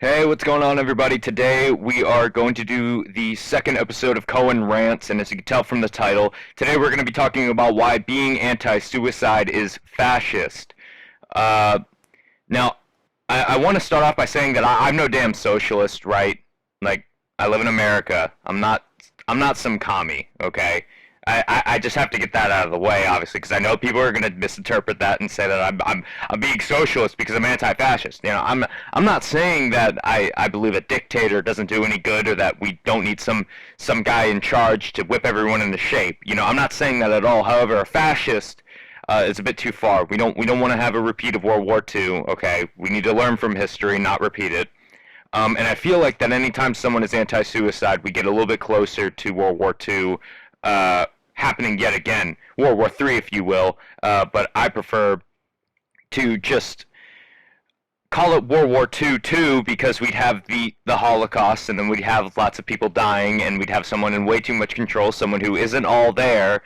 Hey, what's going on, everybody? Today we are going to do the second episode of Koen Rants, and as you can tell from the title, today we're going to be talking about why being anti-suicide is fascist. Uh, now, I want to start off by saying that I'm no damn socialist, right? Like, I live in America. I'm not some commie, okay? I just have to get that out of the way, obviously, because I know people are going to misinterpret that and say that I'm being socialist because I'm anti-fascist. I'm not saying that I believe a dictator doesn't do any good or that we don't need some guy in charge to whip everyone into shape. I'm not saying that at all. However, a fascist is a bit too far. We don't want to have a repeat of World War II. Okay, we need to learn from history, not repeat it. And I feel like that anytime someone is anti-suicide, we get a little bit closer to World War II happening yet again, World War III, if you will. But I prefer to just call it World War II too, because we'd have the Holocaust, and then we'd have lots of people dying, and we'd have someone in way too much control, someone who isn't all there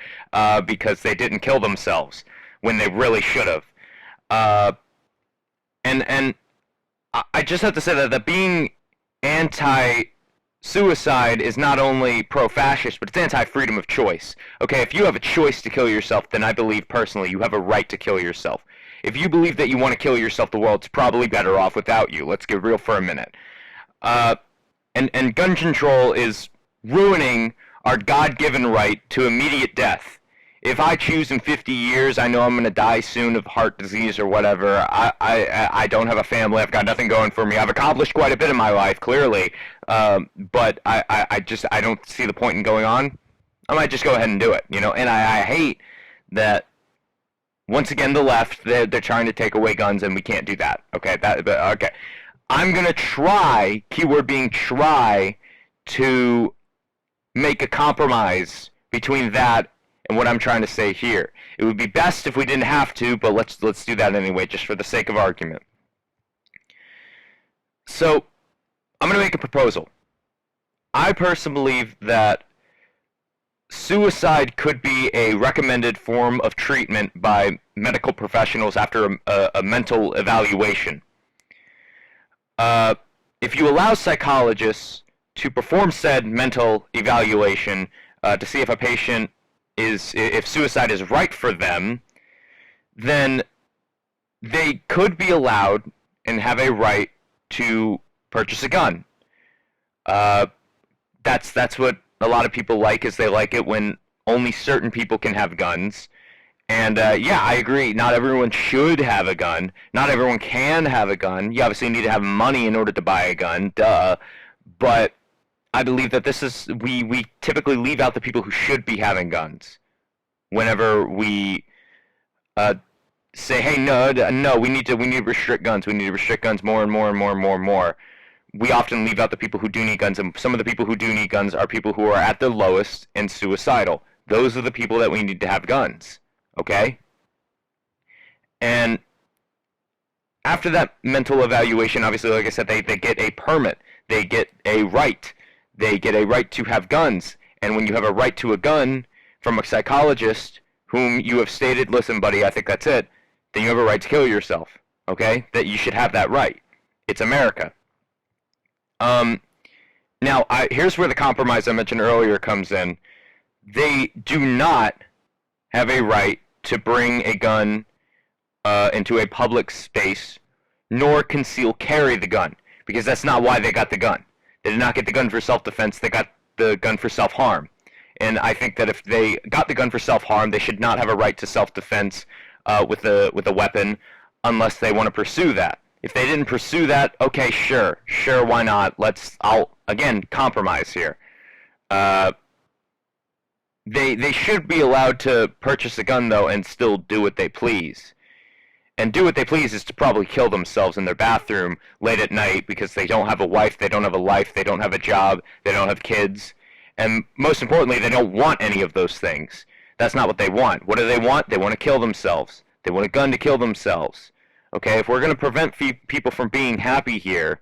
because they didn't kill themselves when they really should have. Uh, and I just have to say that being anti-suicide is not only pro-fascist, but it's anti-freedom of choice. Okay, if you have a choice to kill yourself, then I believe personally you have a right to kill yourself. If you believe that you want to kill yourself, the world's probably better off without you. Let's get real for a minute. Uh, and gun control is ruining our God-given right to immediate death. If I choose in 50 years, I know I'm going to die soon of heart disease or whatever. I don't have a family. I've got nothing going for me. I've accomplished quite a bit in my life, clearly. But I don't see the point in going on. I might just go ahead and do it, And I hate that, once again, the left, they're trying to take away guns, and we can't do that. Okay, okay. I'm going to try, keyword being try, to make a compromise between that and what I'm trying to say here. It would be best if we didn't have to, but let's do that anyway, just for the sake of argument. So, I'm going to make a proposal. I personally believe that suicide could be a recommended form of treatment by medical professionals after a mental evaluation. If you allow psychologists to perform said mental evaluation to see if a patient if suicide is right for them, then they could be allowed and have a right to purchase a gun. That's what a lot of people like, is they like it when only certain people can have guns. And yeah, I agree. Not everyone should have a gun. Not everyone can have a gun. You obviously need to have money in order to buy a gun, duh. But I believe that we typically leave out the people who should be having guns whenever we say, hey, no, we need to restrict guns. We need to restrict guns more and more and more and more and more. We often leave out the people who do need guns, and some of the people who do need guns are people who are at their lowest and suicidal. Those are the people that we need to have guns, okay? And after that mental evaluation, obviously, like I said, they get a permit. They get a right. They get a right to have guns. And when you have a right to a gun from a psychologist whom you have stated, listen, buddy, I think that's it, then you have a right to kill yourself, okay? That you should have that right. It's America. Now, here's where the compromise I mentioned earlier comes in. They do not have a right to bring a gun into a public space, nor conceal carry the gun, because that's not why they got the gun. They did not get the gun for self-defense. They got the gun for self-harm. And I think that if they got the gun for self-harm, they should not have a right to self-defense with a weapon unless they want to pursue that. If they didn't pursue that, okay, sure, why not? I'll again compromise here. They should be allowed to purchase a gun though and still do what they please. And do what they please is to probably kill themselves in their bathroom late at night because they don't have a wife, they don't have a life, they don't have a job, they don't have kids. And most importantly, they don't want any of those things. That's not what they want. What do they want? They want to kill themselves. They want a gun to kill themselves. Okay, if we're going to prevent people from being happy here,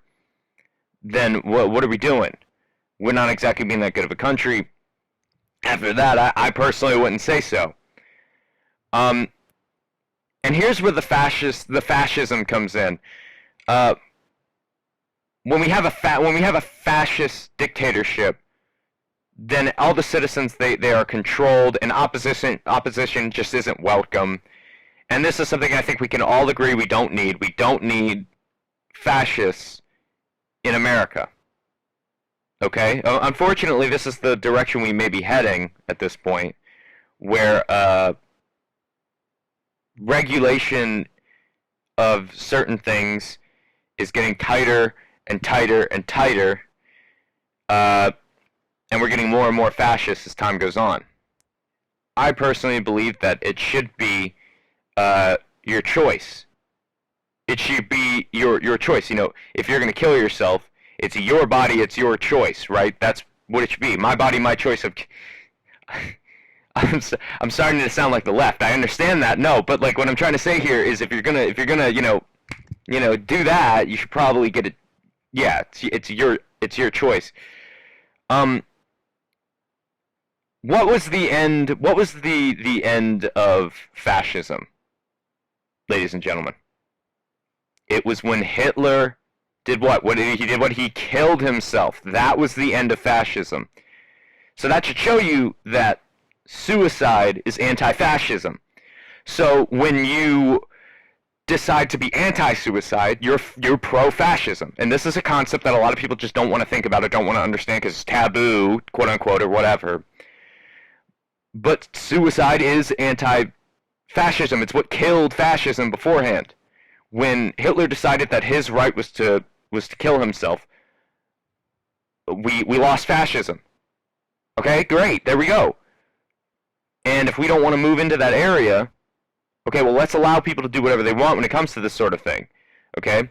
then what are we doing? We're not exactly being that good of a country. After that, I personally wouldn't say so. And here's where the fascism comes in. when we have a fascist dictatorship, then all the citizens they are controlled, and opposition just isn't welcome. And this is something I think we can all agree we don't need. We don't need fascists in America. Okay? Unfortunately, this is the direction we may be heading at this point, where regulation of certain things is getting tighter and tighter and tighter, and we're getting more and more fascist as time goes on. I personally believe that it should be your choice. It should be your choice. You know, if you're going to kill yourself, it's your body, it's your choice, right? That's what it should be. My body, my choice of... I'm starting to sound like the left. I understand that. No, but like what I'm trying to say here is if you're gonna do that, you should probably get it. Yeah, it's your choice. What was the end? What was the end of fascism, ladies and gentlemen? It was when Hitler did what? What did he did? What he killed himself. That was the end of fascism. So that should show you that suicide is anti-fascism. So when you decide to be anti-suicide, you're pro-fascism. And this is a concept that a lot of people just don't want to think about or don't want to understand because it's taboo, quote-unquote, or whatever. But suicide is anti-fascism. It's what killed fascism beforehand. When Hitler decided that his right was to kill himself, we lost fascism. Okay, great, there we go. And if we don't want to move into that area, okay, well, let's allow people to do whatever they want when it comes to this sort of thing, okay?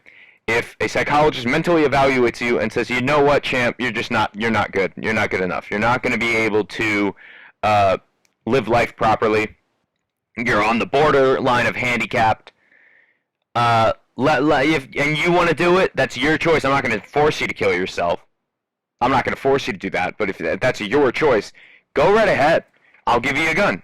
If a psychologist mentally evaluates you and says, you know what, champ, you're not good. You're not good enough. You're not going to be able to live life properly. You're on the borderline of handicapped. And you want to do it, that's your choice. I'm not going to force you to kill yourself. I'm not going to force you to do that, but if that's your choice, go right ahead. I'll give you a gun.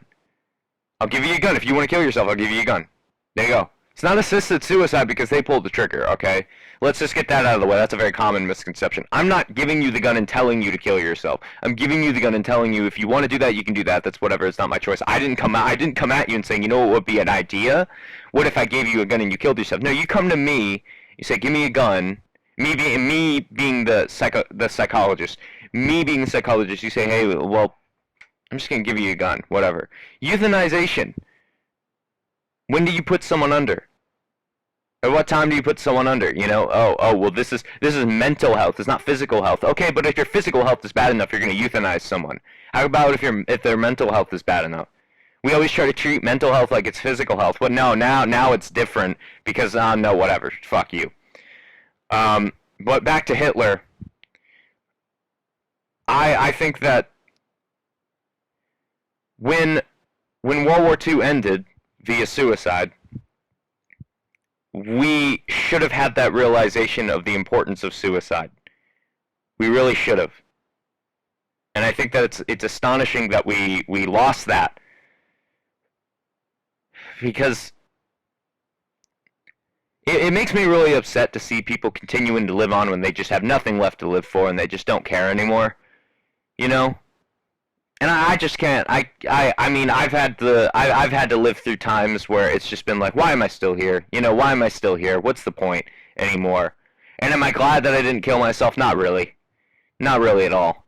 I'll give you a gun. If you want to kill yourself, I'll give you a gun. There you go. It's not assisted suicide because they pulled the trigger, okay? Let's just get that out of the way. That's a very common misconception. I'm not giving you the gun and telling you to kill yourself. I'm giving you the gun and telling you if you want to do that, you can do that. That's whatever. It's not my choice. I didn't come at you and saying, you know what would be an idea? What if I gave you a gun and you killed yourself? No, you come to me. You say, give me a gun. Me being the psychologist. Me being the psychologist, you say, hey, well, I'm just going to give you a gun, whatever. Euthanization. When do you put someone under? At what time do you put someone under? You know, well, this is mental health. It's not physical health. Okay, but if your physical health is bad enough, you're going to euthanize someone. How about if their mental health is bad enough? We always try to treat mental health like it's physical health, but no, now it's different because no, whatever, fuck you. But back to Hitler. I think that when World War II ended via suicide, we should have had that realization of the importance of suicide. We really should have. And I think that it's astonishing that we lost that. Because it makes me really upset to see people continuing to live on when they just have nothing left to live for and they just don't care anymore. You know? And I just can't. I mean, I've had to live through times where it's just been like, why am I still here? You know, why am I still here? What's the point anymore? And am I glad that I didn't kill myself? Not really. Not really at all.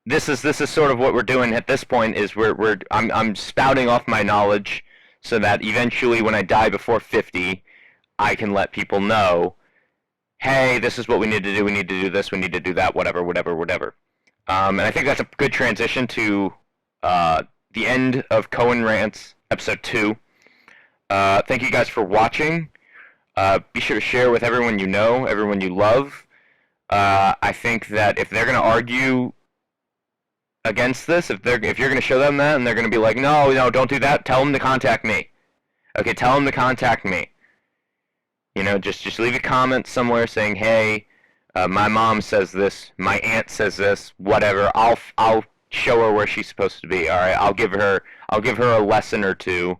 This is sort of what we're doing at this point. Is I'm spouting off my knowledge so that eventually, when I die before 50, I can let people know, hey, this is what we need to do. We need to do this. We need to do that. Whatever. And I think that's a good transition to the end of Koen Rants, episode 2. Thank you guys for watching. Be sure to share with everyone you know, everyone you love. I think that if they're going to argue against this, if you're going to show them that and they're going to be like, no, don't do that, tell them to contact me. Okay, tell them to contact me. You know, just leave a comment somewhere saying, hey, my mom says this, my aunt says this, whatever. I'll show her where she's supposed to be. All right, I'll give her a lesson or two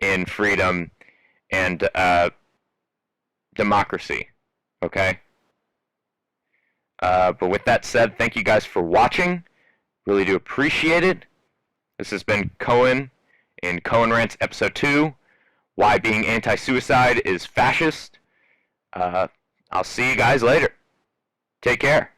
in freedom and democracy. Okay, But with that said, thank you guys for watching. Really do appreciate it. This has been Koen in Koen Rants Episode 2, Why Being Anti-Suicide is Fascist. I'll see you guys later. Take care.